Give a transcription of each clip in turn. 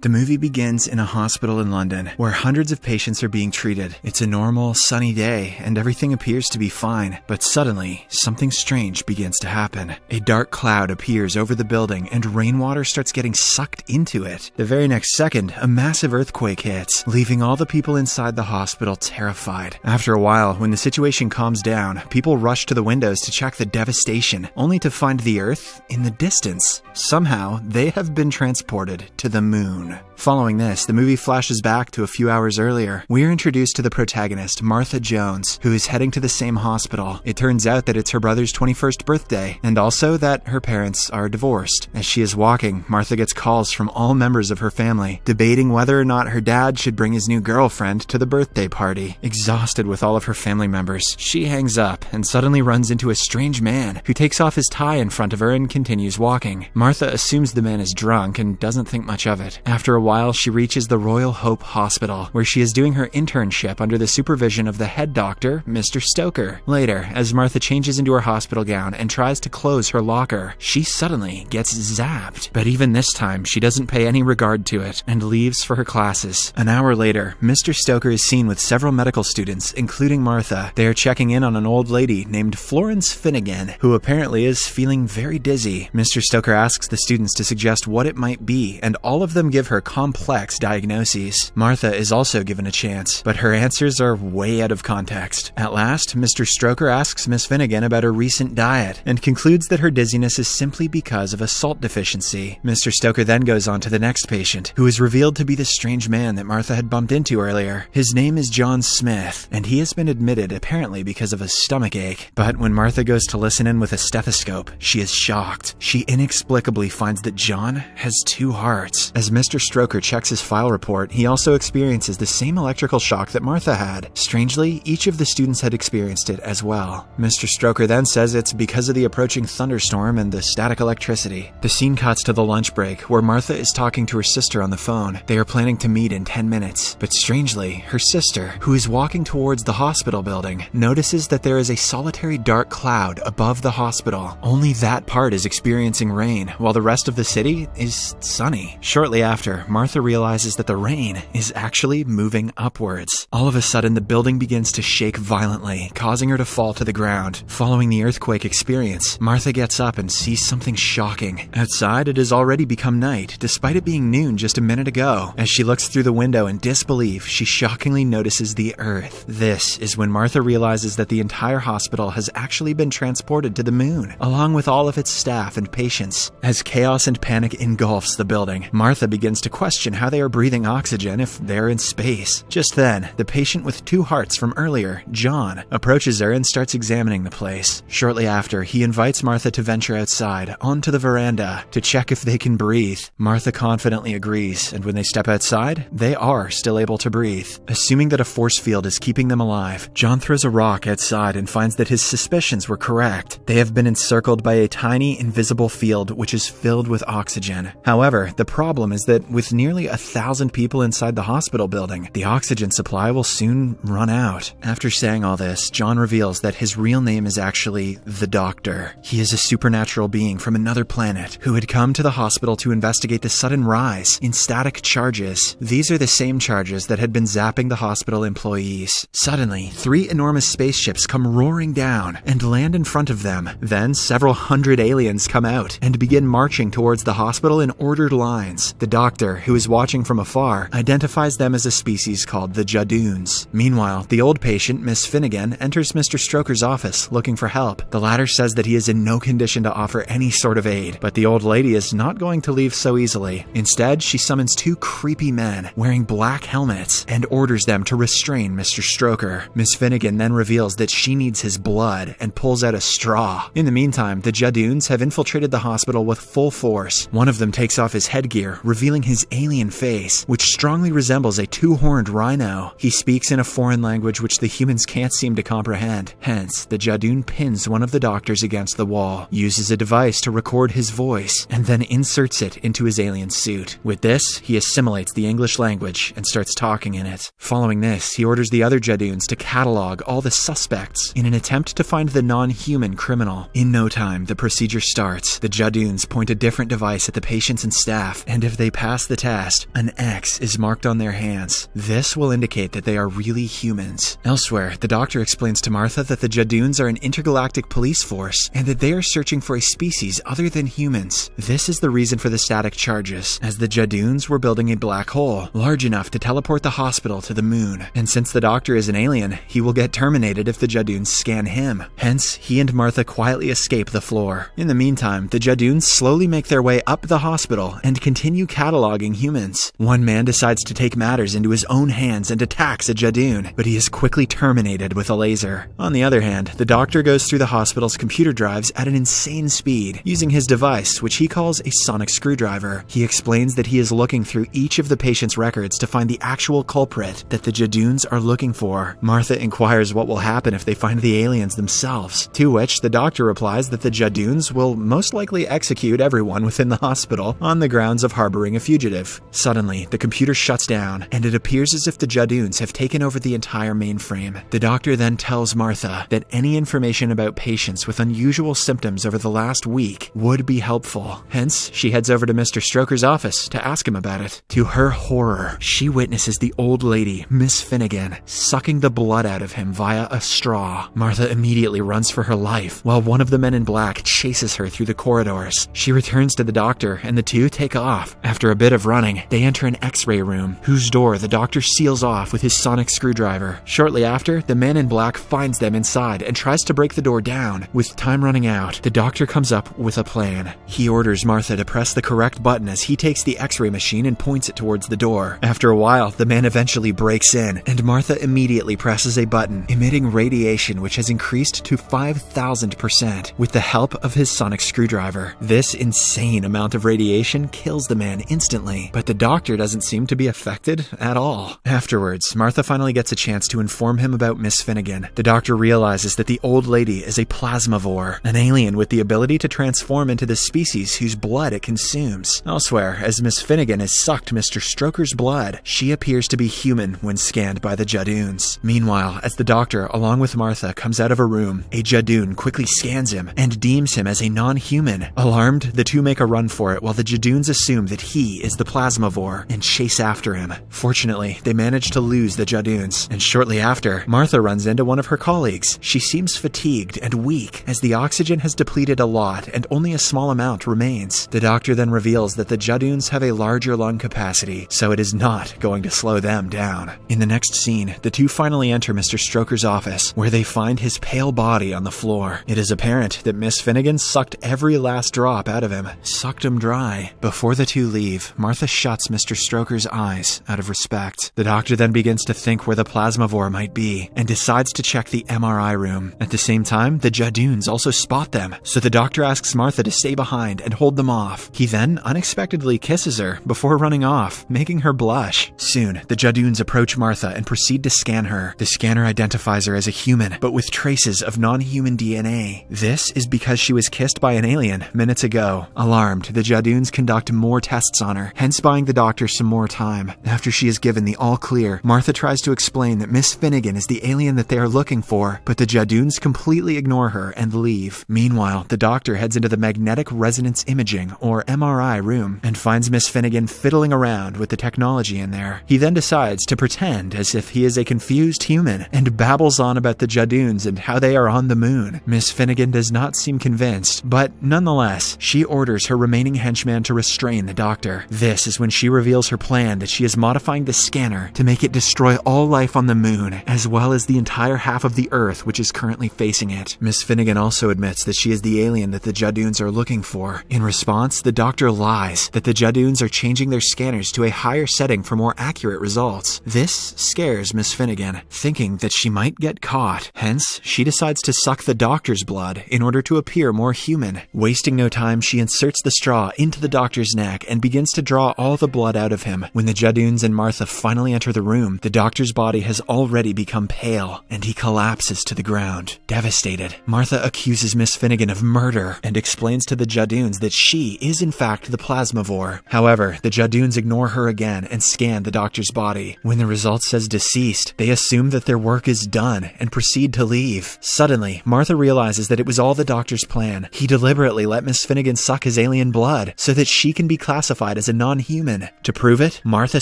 The movie begins in a hospital in London, where hundreds of patients are being treated. It's a normal, sunny day, and everything appears to be fine. But suddenly, something strange begins to happen. A dark cloud appears over the building, and rainwater starts getting sucked into it. The very next second, a massive earthquake hits, leaving all the people inside the hospital terrified. After a while, when the situation calms down, people rush to the windows to check the devastation, only to find the Earth in the distance. Somehow, they have been transported to the moon. Following this, the movie flashes back to a few hours earlier. We are introduced to the protagonist, Martha Jones, who is heading to the same hospital. It turns out that it's her brother's 21st birthday, and also that her parents are divorced. As she is walking, Martha gets calls from all members of her family, debating whether or not her dad should bring his new girlfriend to the birthday party. Exhausted with all of her family members, she hangs up and suddenly runs into a strange man who takes off his tie in front of her and continues walking. Martha assumes the man is drunk and doesn't think much of it. After a while, she reaches the Royal Hope Hospital, where she is doing her internship under the supervision of the head doctor, Mr. Stoker. Later, as Martha changes into her hospital gown and tries to close her locker, she suddenly gets zapped. But even this time, she doesn't pay any regard to it and leaves for her classes. An hour later, Mr. Stoker is seen with several medical students, including Martha. They are checking in on an old lady named Florence Finnegan, who apparently is feeling very dizzy. Mr. Stoker asks the students to suggest what it might be, and all of them give her complex diagnoses. Martha is also given a chance, but her answers are way out of context. At last, Mr. Stoker asks Miss Finnegan about her recent diet, and concludes that her dizziness is simply because of a salt deficiency. Mr. Stoker then goes on to the next patient, who is revealed to be the strange man that Martha had bumped into earlier. His name is John Smith, and he has been admitted apparently because of a stomach ache. But when Martha goes to listen in with a stethoscope, she is shocked. She inexplicably finds that John has two hearts. As Mr. Stoker checks his file report, he also experiences the same electrical shock that Martha had. Strangely, each of the students had experienced it as well. Mr. Stoker then says it's because of the approaching thunderstorm and the static electricity. The scene cuts to the lunch break, where Martha is talking to her sister on the phone. They are planning to meet in 10 minutes. But strangely, her sister, who is walking towards the hospital building, notices that there is a solitary dark cloud above the hospital. Only that part is experiencing rain, while the rest of the city is sunny. Shortly after, Martha realizes that the rain is actually moving upwards. All of a sudden, the building begins to shake violently, causing her to fall to the ground. Following the earthquake experience, Martha gets up and sees something shocking. Outside, it has already become night, despite it being noon just a minute ago. As she looks through the window in disbelief, she shockingly notices the Earth. This is when Martha realizes that the entire hospital has actually been transported to the moon, along with all of its staff and patients. As chaos and panic engulfs the building, Martha begins to question how they are breathing oxygen if they're in space. Just then, the patient with two hearts from earlier, John, approaches her and starts examining the place. Shortly after, he invites Martha to venture outside, onto the veranda, to check if they can breathe. Martha confidently agrees, and when they step outside, they are still able to breathe. Assuming that a force field is keeping them alive, John throws a rock outside and finds that his suspicions were correct. They have been encircled by a tiny, invisible field which is filled with oxygen. However, the problem is that with nearly 1,000 people inside the hospital building, the oxygen supply will soon run out. After saying all this, John reveals that his real name is actually the Doctor. He is a supernatural being from another planet who had come to the hospital to investigate the sudden rise in static charges. These are the same charges that had been zapping the hospital employees. Suddenly, 3 enormous spaceships come roaring down and land in front of them. Then several hundred aliens come out and begin marching towards the hospital in ordered lines. The Doctor, who is watching from afar, identifies them as a species called the Judoons. Meanwhile, the old patient, Miss Finnegan, enters Mr. Stoker's office looking for help. The latter says that he is in no condition to offer any sort of aid, but the old lady is not going to leave so easily. Instead, she summons 2 creepy men wearing black helmets and orders them to restrain Mr. Stoker. Miss Finnegan then reveals that she needs his blood and pulls out a straw. In the meantime, the Judoons have infiltrated the hospital with full force. One of them takes off his headgear, revealing his alien face, which strongly resembles a 2-horned rhino. He speaks in a foreign language which the humans can't seem to comprehend. Hence, the Judoon pins one of the doctors against the wall, uses a device to record his voice, and then inserts it into his alien suit. With this, he assimilates the English language and starts talking in it. Following this, he orders the other Judoons to catalog all the suspects in an attempt to find the non-human criminal. In no time, the procedure starts. The Judoons point a different device at the patients and staff, and if they pass pass the test, an X is marked on their hands. This will indicate that they are really humans. Elsewhere, the doctor explains to Martha that the Judoons are an intergalactic police force and that they are searching for a species other than humans. This is the reason for the static charges, as the Judoons were building a black hole large enough to teleport the hospital to the moon. And since the doctor is an alien, he will get terminated if the Judoons scan him. Hence, he and Martha quietly escape the floor. In the meantime, the Judoons slowly make their way up the hospital and continue cataloging humans. One man decides to take matters into his own hands and attacks a Judoon, but he is quickly terminated with a laser. On the other hand, the doctor goes through the hospital's computer drives at an insane speed, using his device, which he calls a sonic screwdriver. He explains that he is looking through each of the patient's records to find the actual culprit that the Judoons are looking for. Martha inquires what will happen if they find the aliens themselves, to which the doctor replies that the Judoons will most likely execute everyone within the hospital on the grounds of harboring a fugitive. Suddenly, the computer shuts down, and it appears as if the Judoons have taken over the entire mainframe. The doctor then tells Martha that any information about patients with unusual symptoms over the last week would be helpful. Hence, she heads over to Mr. Stroker's office to ask him about it. To her horror, she witnesses the old lady, Miss Finnegan, sucking the blood out of him via a straw. Martha immediately runs for her life, while one of the men in black chases her through the corridors. She returns to the doctor, and the two take off. After a bit of running, they enter an X-ray room, whose door the doctor seals off with his sonic screwdriver. Shortly after, the man in black finds them inside and tries to break the door down. With time running out, the doctor comes up with a plan. He orders Martha to press the correct button as he takes the X-ray machine and points it towards the door. After a while, the man eventually breaks in, and Martha immediately presses a button, emitting radiation which has increased to 5,000% with the help of his sonic screwdriver. This insane amount of radiation kills the man instantly, but the doctor doesn't seem to be affected at all. Afterwards, Martha finally gets a chance to inform him about Miss Finnegan. The doctor realizes that the old lady is a Plasmavore, an alien with the ability to transform into the species whose blood it consumes. Elsewhere, as Miss Finnegan has sucked Mr. Stroker's blood, she appears to be human when scanned by the Judoons. Meanwhile, as the doctor, along with Martha, comes out of a room, a Judoon quickly scans him and deems him as a non-human. Alarmed, the two make a run for it while the Judoons assume that he is the Plasmavore and chase after him. Fortunately, they manage to lose the Judoons, and shortly after, Martha runs into one of her colleagues. She seems fatigued and weak, as the oxygen has depleted a lot and only a small amount remains. The doctor then reveals that the Judoons have a larger lung capacity, so it is not going to slow them down. In the next scene, the two finally enter Mr. Stroker's office, where they find his pale body on the floor. It is apparent that Miss Finnegan sucked every last drop out of him, sucked him dry. Before the two leave, Martha shuts Mr. Stroker's eyes out of respect. The doctor then begins to think where the Plasmavore might be, and decides to check the MRI room. At the same time, the Judoons also spot them, so the doctor asks Martha to stay behind and hold them off. He then unexpectedly kisses her before running off, making her blush. Soon, the Judoons approach Martha and proceed to scan her. The scanner identifies her as a human, but with traces of non-human DNA. This is because she was kissed by an alien minutes ago. Alarmed, the Judoons conduct more tests on her, hence buying the doctor some more time. After she is given the all-clear, Martha tries to explain that Miss Finnegan is the alien that they are looking for, but the Judoons completely ignore her and leave. Meanwhile, the doctor heads into the magnetic resonance imaging, or MRI room, and finds Miss Finnegan fiddling around with the technology in there. He then decides to pretend as if he is a confused human, and babbles on about the Judoons and how they are on the moon. Miss Finnegan does not seem convinced, but nonetheless, she orders her remaining henchman to restrain the doctor. This is when she reveals her plan that she is modifying the scanner to make it destroy all life on the moon, as well as the entire half of the Earth which is currently facing it. Miss Finnegan also admits that she is the alien that the Judoons are looking for. In response, the doctor lies that the Judoons are changing their scanners to a higher setting for more accurate results. This scares Miss Finnegan, thinking that she might get caught. Hence, she decides to suck the doctor's blood in order to appear more human. Wasting no time, she inserts the straw into the doctor's neck and begins to draw all the blood out of him. When the Judoons and Martha finally enter the room, the doctor's body has already become pale, and he collapses to the ground. Devastated, Martha accuses Miss Finnegan of murder and explains to the Judoons that she is in fact the Plasmavore. However, the Judoons ignore her again and scan the doctor's body. When the result says deceased, they assume that their work is done and proceed to leave. Suddenly, Martha realizes that it was all the doctor's plan. He deliberately let Miss Finnegan suck his alien blood so that she can be classified as as a non-human. To prove it, Martha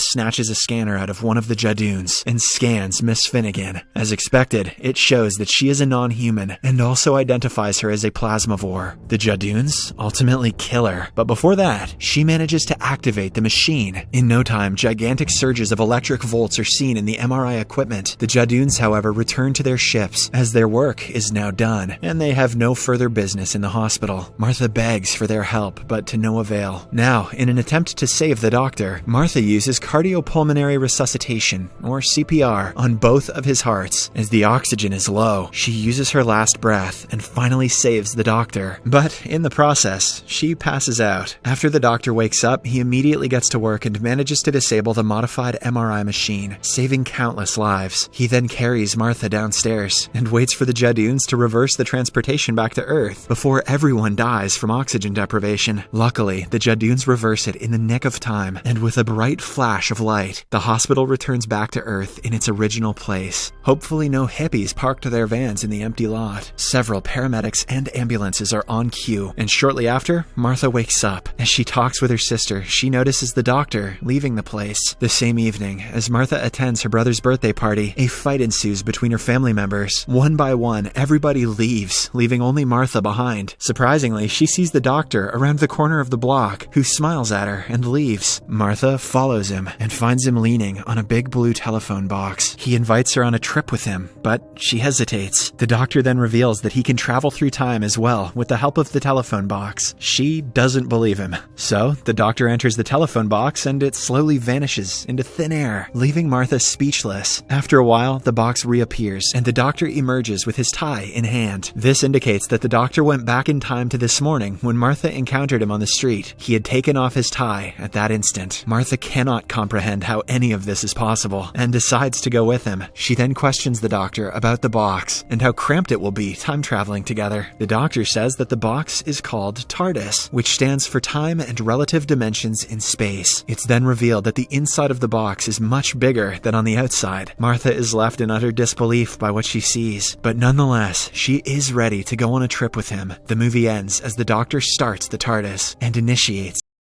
snatches a scanner out of one of the Judoons and scans Miss Finnegan. As expected, it shows that she is a non-human and also identifies her as a Plasmavore. The Judoons ultimately kill her, but before that, she manages to activate the machine. In no time, gigantic surges of electric volts are seen in the MRI equipment. The Judoons, however, return to their ships as their work is now done, and they have no further business in the hospital. Martha begs for their help, but to no avail. Now, in an attempt to save the doctor, Martha uses cardiopulmonary resuscitation, or CPR, on both of his hearts. As the oxygen is low, she uses her last breath and finally saves the doctor. But in the process, she passes out. After the doctor wakes up, he immediately gets to work and manages to disable the modified MRI machine, saving countless lives. He then carries Martha downstairs and waits for the Judoons to reverse the transportation back to Earth before everyone dies from oxygen deprivation. Luckily, the Judoons reverse it in the nick of time, and with a bright flash of light, the hospital returns back to Earth in its original place. Hopefully no hippies parked their vans in the empty lot. Several paramedics and ambulances are on cue, and shortly after, Martha wakes up. As she talks with her sister, she notices the doctor leaving the place. The same evening, as Martha attends her brother's birthday party, a fight ensues between her family members. One by one, everybody leaves, leaving only Martha behind. Surprisingly, she sees the doctor around the corner of the block, who smiles at her and leaves. Martha follows him and finds him leaning on a big blue telephone box. He invites her on a trip with him, but she hesitates. The doctor then reveals that he can travel through time as well with the help of the telephone box. She doesn't believe him. So, the doctor enters the telephone box and it slowly vanishes into thin air, leaving Martha speechless. After a while, the box reappears and the doctor emerges with his tie in hand. This indicates that the doctor went back in time to this morning when Martha encountered him on the street. He had taken off his tie at that instant. Martha cannot comprehend how any of this is possible and decides to go with him. She then questions the doctor about the box and how cramped it will be time traveling together. The doctor says that the box is called TARDIS, which stands for time and relative dimensions in space. It's then revealed that the inside of the box is much bigger than on the outside. Martha is left in utter disbelief by what she sees, but nonetheless, she is ready to go on a trip with him. The movie ends as the doctor starts the TARDIS and initiates